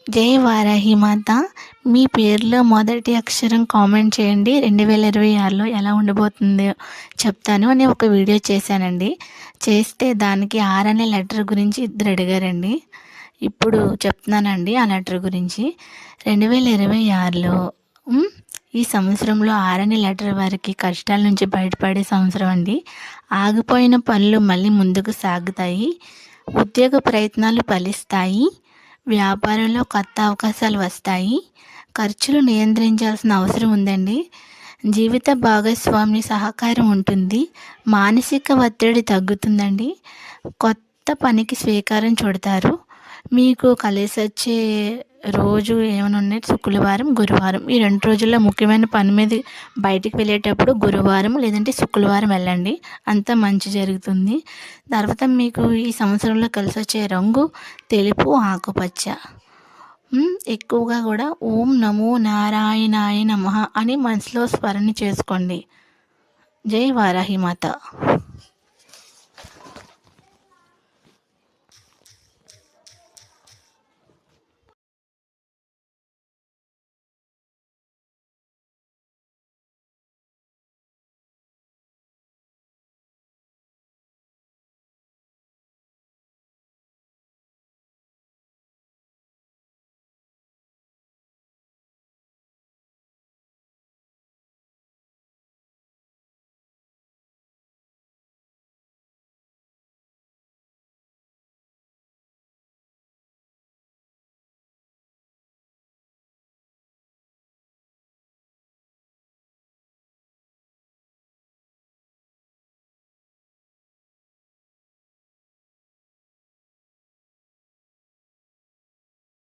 జై వారాహి మాత. మీ పేరులో మొదటి అక్షరం కామెంట్ చేయండి. 2026లో ఎలా ఉండబోతుందో చెప్తాను అని ఒక వీడియో చేశానండి. చేస్తే దానికి ఆర్ అనే లెటర్ గురించి ఇద్దరు అడిగారండి. ఇప్పుడు చెప్తున్నానండి ఆ లెటర్ గురించి. 2026లో ఈ సంవత్సరంలో ఆర్ అనే లెటర్ వారికి కష్టాల నుంచి బయటపడే సంవత్సరం అండి. ఆగిపోయిన పనులు మళ్ళీ ముందుకు సాగుతాయి. ఉద్యోగ ప్రయత్నాలు ఫలిస్తాయి. వ్యాపారంలో కొత్త అవకాశాలు వస్తాయి. ఖర్చులు నియంత్రించాల్సిన అవసరం ఉందండి. జీవిత భాగస్వామి సహకారం ఉంటుంది. మానసిక ఒత్తిడి తగ్గుతుందండి. కొత్త పనికి స్వీకారం చుడతారు. మీకు కలిసొచ్చే రోజు ఏమైనా ఉన్నాయి శుక్రవారం, గురువారం. ఈ 2 రోజుల్లో ముఖ్యమైన పని మీద బయటికి వెళ్ళేటప్పుడు గురువారం లేదంటే శుక్రవారం వెళ్ళండి. అంతా మంచి జరుగుతుంది. తర్వాత మీకు ఈ సంవత్సరంలో కలిసొచ్చే రంగు తెలుపు, ఆకుపచ్చ. ఎక్కువగా కూడా ఓం నమో నారాయణాయ నమః అని మనసులో స్మరణ చేసుకోండి. జై వారాహి మాత.